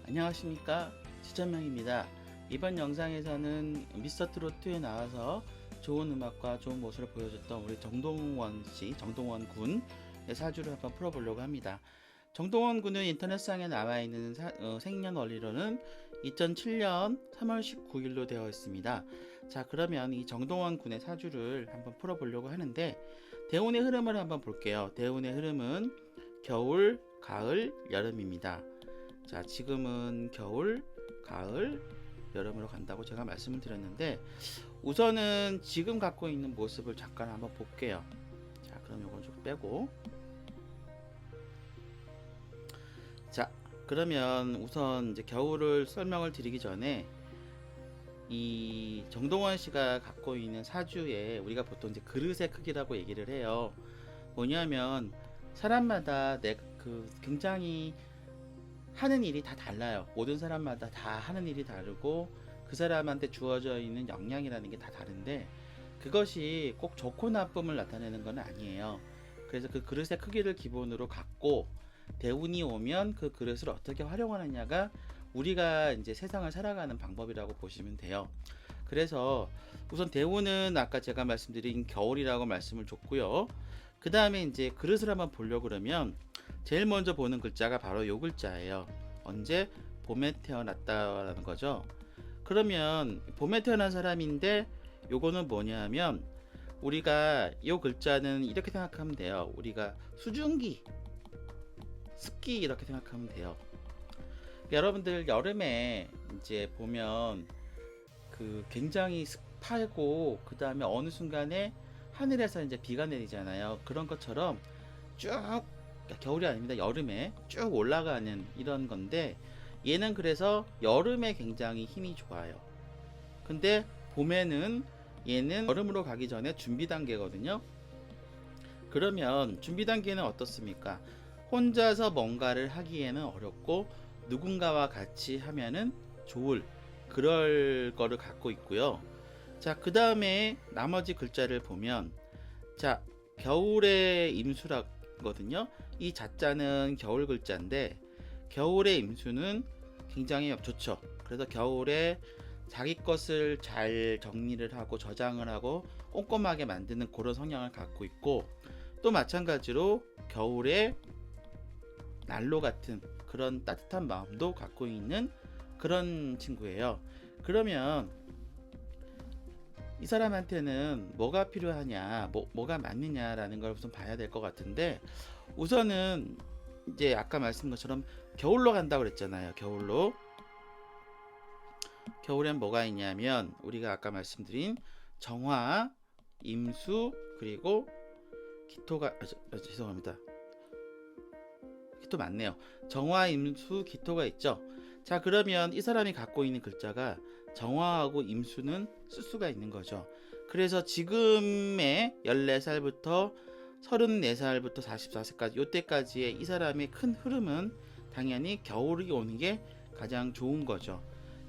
안녕하십니까, 지천명입니다. 이번 영상에서는 미스터트로트에 나와서 좋은 음악과 좋은 모습을 보여줬던 우리 정동원씨, 정동원 군의 사주를 한번 풀어보려고 합니다. 정동원 군은 인터넷상에 나와있는 생년월일로는 2007년 3월 19일로 되어 있습니다. 자, 그러면 이 정동원 군의 사주를 한번 풀어보려고 하는데, 대운의 흐름을 한번 볼게요. 대운의 흐름은 겨울, 가을, 여름입니다. 자, 지금은 겨울, 가을, 여름으로 간다고 제가 말씀을 드렸는데, 우선은 지금 갖고 있는 모습을 잠깐 한번 볼게요. 자, 그럼 이건 좀 빼고, 자, 그러면 우선 이제 겨울을 설명을 드리기 전에 이 정동원 씨가 갖고 있는 사주에 우리가 보통 이제 그릇의 크기라고 얘기를 해요. 뭐냐면 사람마다 굉장히 하는 일이 다 달라요. 모든 사람마다 다 하는 일이 다르고 그 사람한테 주어져 있는 역량이라는 게 다 다른데, 그것이 꼭 좋고 나쁨을 나타내는 건 아니에요. 그래서 그 그릇의 크기를 기본으로 갖고 대운이 오면 그 그릇을 어떻게 활용하느냐가 우리가 이제 세상을 살아가는 방법이라고 보시면 돼요. 그래서 우선 대운은 아까 제가 말씀드린 겨울이라고 말씀을 줬고요. 그 다음에 이제 그릇을 한번 보려고 그러면 제일 먼저 보는 글자가 바로 요 글자예요. 언제? 봄에 태어났다라는 거죠. 그러면 봄에 태어난 사람인데 요거는 뭐냐면 우리가 요 글자는 이렇게 생각하면 돼요. 우리가 수증기, 습기 이렇게 생각하면 돼요. 여러분들 여름에 이제 보면 굉장히 습하고 그 다음에 어느 순간에 하늘에서 이제 비가 내리잖아요. 그런 것처럼 쭉, 겨울이 아닙니다. 여름에 쭉 올라가는 이런 건데, 얘는 그래서 여름에 굉장히 힘이 좋아요. 근데 봄에는 얘는 여름으로 가기 전에 준비 단계거든요. 그러면 준비 단계는 어떻습니까? 혼자서 뭔가를 하기에는 어렵고 누군가와 같이 하면은 좋을, 그럴 거를 갖고 있고요. 자, 그 다음에 나머지 글자를 보면, 자, 겨울의 임수라거든요. 이 자자는 겨울 글자인데 겨울의 임수는 굉장히 좋죠. 그래서 겨울에 자기 것을 잘 정리를 하고 저장을 하고 꼼꼼하게 만드는 그런 성향을 갖고 있고, 또 마찬가지로 겨울에 난로 같은 그런 따뜻한 마음도 갖고 있는 그런 친구예요. 그러면 이 사람한테는 뭐가 필요하냐, 뭐가 맞느냐라는 걸 우선 봐야 될 것 같은데, 우선은 이제 아까 말씀드린 것처럼 겨울로 간다고 그랬잖아요. 겨울엔 뭐가 있냐면 우리가 아까 말씀드린 정화, 임수, 그리고 기토가 죄송합니다. 기토 맞네요. 정화, 임수, 기토가 있죠. 자, 그러면 이 사람이 갖고 있는 글자가 정화하고 임수는 쓸 수가 있는 거죠. 그래서 지금의 14살부터 34살부터 44세까지 요때까지의 이 사람의 큰 흐름은 당연히 겨울이 오는 게 가장 좋은 거죠.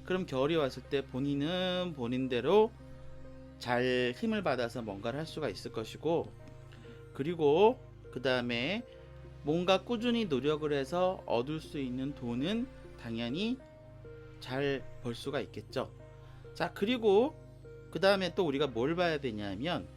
그럼 겨울이 왔을 때 본인은 본인대로 잘 힘을 받아서 뭔가를 할 수가 있을 것이고, 그리고 그 다음에 뭔가 꾸준히 노력을 해서 얻을 수 있는 돈은 당연히 잘 벌 수가 있겠죠. 자, 그리고 그 다음에 또 우리가 뭘 봐야 되냐면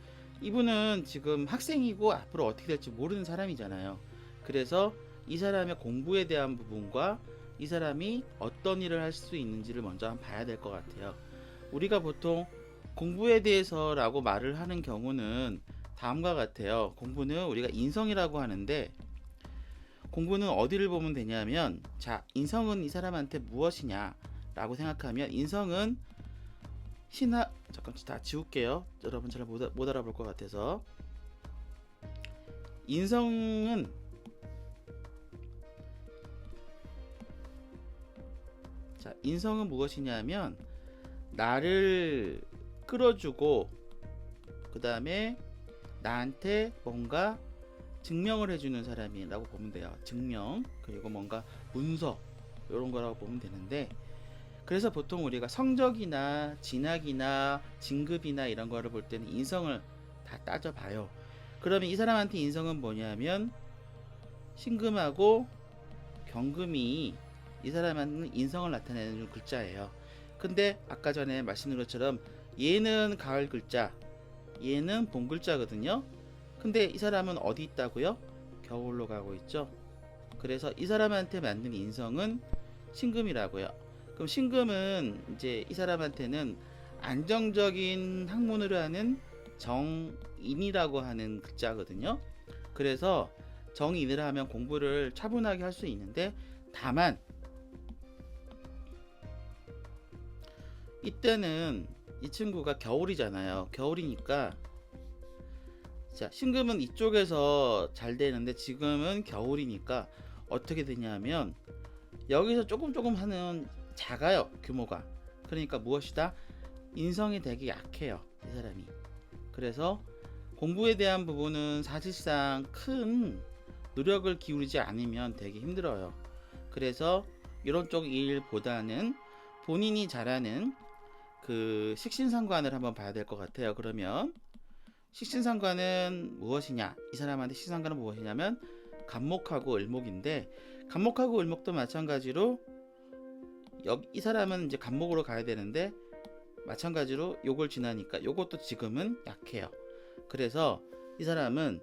이분은 지금 학생이고 앞으로 어떻게 될지 모르는 사람이잖아요. 그래서 이 사람의 공부에 대한 부분과 이 사람이 어떤 일을 할 수 있는지를 먼저 한번 봐야 될 것 같아요. 우리가 보통 공부에 대해서라고 말을 하는 경우는 다음과 같아요. 공부는 우리가 인성이라고 하는데, 공부는 어디를 보면 되냐면, 자, 인성은 이 사람한테 무엇이냐 라고 생각하면, 인성은 잠깐 다 지울게요. 여러분 잘 못 알아볼 것 같아서. 인성은 무엇이냐면 나를 끌어주고 그 다음에 나한테 뭔가 증명을 해주는 사람이라고 보면 돼요. 증명, 그리고 뭔가 문서, 이런 거라고 보면 되는데, 그래서 보통 우리가 성적이나 진학이나 진급이나 이런 거를 볼 때는 인성을 다 따져봐요. 그러면 이 사람한테 인성은 뭐냐면 신금하고 경금이 이 사람은 인성을 나타내는 글자예요. 근데 아까 전에 말씀드린 것처럼 얘는 가을 글자, 얘는 봄 글자거든요. 근데 이 사람은 어디 있다고요? 겨울로 가고 있죠. 그래서 이 사람한테 맞는 인성은 신금이라고요. 그럼 신금은 이제 이 사람한테는 안정적인 학문을 하는 정인이라고 하는 글자거든요. 그래서 정인을 하면 공부를 차분하게 할 수 있는데, 다만 이때는 이 친구가 겨울이잖아요. 겨울이니까, 자, 신금은 이쪽에서 잘 되는데 지금은 겨울이니까 어떻게 되냐면 여기서 조금 하는 작아요, 규모가. 그러니까 무엇이다? 인성이 되게 약해요, 이 사람이. 그래서 공부에 대한 부분은 사실상 큰 노력을 기울이지 않으면 되게 힘들어요. 그래서 이런 쪽 일보다는 본인이 잘하는 그 식신상관을 한번 봐야 될 것 같아요. 그러면 식신상관은 무엇이냐? 이 사람한테 식신상관은 무엇이냐면 간목하고 을목인데, 간목하고 을목도 마찬가지로 이 사람은 이제 간목으로 가야 되는데 마찬가지로 요걸 지나니까 요것도 지금은 약해요. 그래서 이 사람은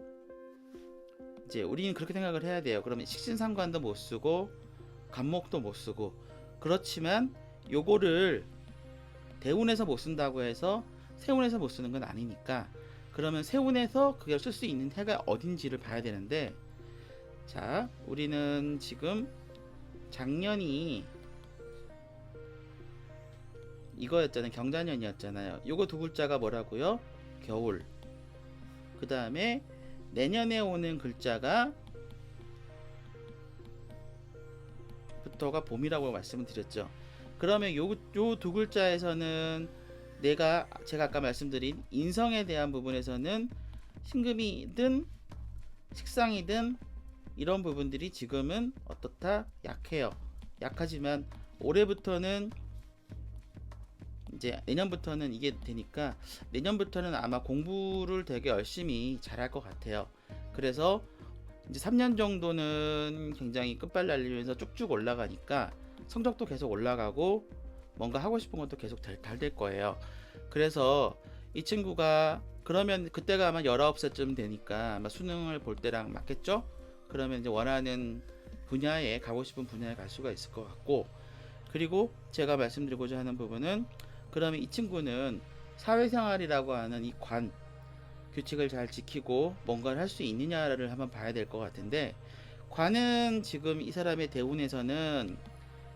이제 우리는 그렇게 생각을 해야 돼요. 그러면 식신상관도 못 쓰고 간목도 못 쓰고, 그렇지만 요거를 대운에서 못 쓴다고 해서 세운에서 못 쓰는 건 아니니까, 그러면 세운에서 그걸 쓸 수 있는 해가 어딘지를 봐야 되는데, 자, 우리는 지금 작년이 이거였잖아요. 경자년이었잖아요. 요거 두 글자가 뭐라고요? 겨울. 그 다음에 내년에 오는 글자가 부터가 봄이라고 말씀을 드렸죠. 그러면 요 두 글자에서는 제가 아까 말씀드린 인성에 대한 부분에서는 신금이든 식상이든 이런 부분들이 지금은 어떻다? 약해요. 약하지만 올해부터는 이제 내년부터는 이게 되니까 내년부터는 아마 공부를 되게 열심히 잘할 것 같아요. 그래서 이제 3년 정도는 굉장히 끝발 날리면서 쭉쭉 올라가니까 성적도 계속 올라가고 뭔가 하고 싶은 것도 계속 잘 될 거예요. 그래서 이 친구가 그러면 그때가 아마 19살쯤 되니까 아마 수능을 볼 때랑 맞겠죠? 그러면 이제 원하는 분야에 가고 싶은 분야에 갈 수가 있을 것 같고, 그리고 제가 말씀드리고자 하는 부분은, 그러면 이 친구는 사회생활이라고 하는 이 관 규칙을 잘 지키고 뭔가를 할 수 있느냐를 한번 봐야 될 것 같은데, 관은 지금 이 사람의 대운에서는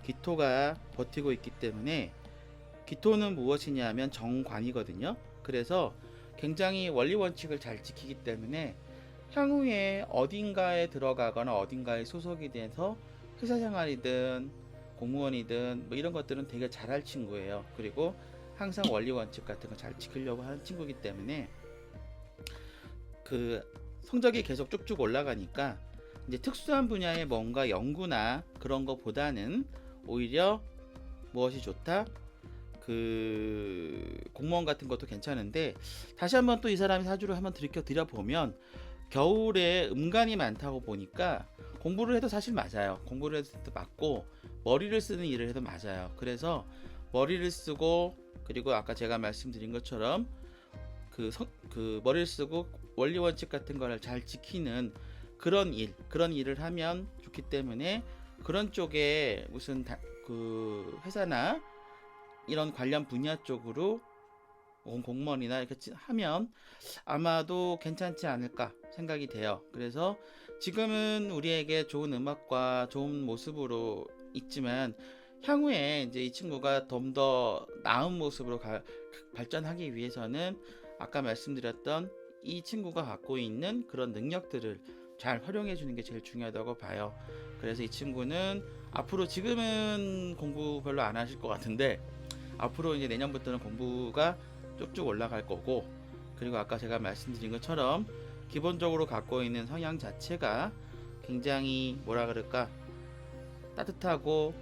기토가 버티고 있기 때문에, 기토는 무엇이냐면 정관이거든요. 그래서 굉장히 원리 원칙을 잘 지키기 때문에 향후에 어딘가에 들어가거나 어딘가에 소속이 돼서 회사 생활이든 공무원이든 뭐 이런 것들은 되게 잘할 친구예요. 그리고 항상 원리 원칙 같은 거 잘 지키려고 하는 친구이기 때문에 그 성적이 계속 쭉쭉 올라가니까 이제 특수한 분야의 뭔가 연구나 그런 것보다는 오히려 무엇이 좋다? 그 공무원 같은 것도 괜찮은데, 다시 한번 또 이 사람의 사주를 한번 들여보면 겨울에 음간이 많다고 보니까 공부를 해도 사실 맞아요. 공부를 해도 맞고 머리를 쓰는 일을 해도 맞아요. 그래서 머리를 쓰고, 그리고 아까 제가 말씀드린 것처럼 그 머리를 쓰고 원리 원칙 같은 거를 잘 지키는 그런 일을 하면 좋기 때문에, 그런 쪽에 무슨 그 회사나 이런 관련 분야 쪽으로 공무원이나 이렇게 하면 아마도 괜찮지 않을까 생각이 돼요. 그래서 지금은 우리에게 좋은 음악과 좋은 모습으로 있지만, 향후에 이제 이 친구가 좀 더 나은 모습으로 발전하기 위해서는 아까 말씀드렸던 이 친구가 갖고 있는 그런 능력들을 잘 활용해 주는 게 제일 중요하다고 봐요. 그래서 이 친구는 앞으로, 지금은 공부 별로 안 하실 것 같은데 앞으로 이제 내년부터는 공부가 쭉쭉 올라갈 거고, 그리고 아까 제가 말씀드린 것처럼 기본적으로 갖고 있는 성향 자체가 굉장히 뭐라 그럴까, 따뜻하고,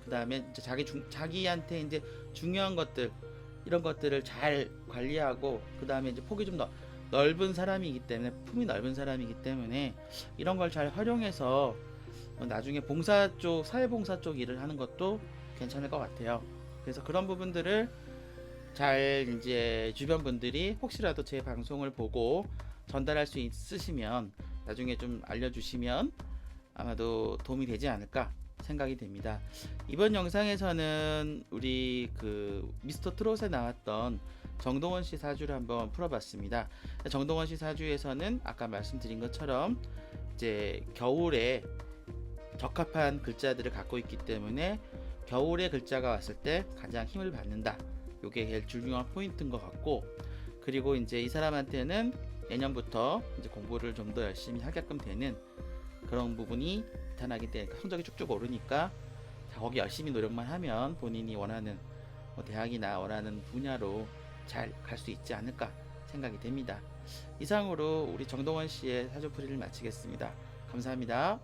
그 다음에 자기한테 이제 중요한 것들, 이런 것들을 잘 관리하고, 그 다음에 이제 폭이 좀 넓은 사람이기 때문에, 품이 넓은 사람이기 때문에 이런 걸 잘 활용해서 나중에 봉사 쪽, 사회봉사 쪽 일을 하는 것도 괜찮을 것 같아요. 그래서 그런 부분들을 잘 이제 주변 분들이 혹시라도 제 방송을 보고 전달할 수 있으시면 나중에 좀 알려주시면 아마도 도움이 되지 않을까 생각이 됩니다. 이번 영상에서는 우리 그 미스터 트롯에 나왔던 정동원 씨 사주를 한번 풀어봤습니다. 정동원 씨 사주에서는 아까 말씀드린 것처럼 이제 겨울에 적합한 글자들을 갖고 있기 때문에 겨울의 글자가 왔을 때 가장 힘을 받는다. 요게 제일 중요한 포인트인 것 같고, 그리고 이제 이 사람한테는 내년부터 이제 공부를 좀 더 열심히 하게끔 되는 그런 부분이 나타나기 때문에 성적이 쭉쭉 오르니까 거기 열심히 노력만 하면 본인이 원하는 뭐 대학이나 원하는 분야로 잘 갈 수 있지 않을까 생각이 됩니다. 이상으로 우리 정동원 씨의 사주풀이를 마치겠습니다. 감사합니다.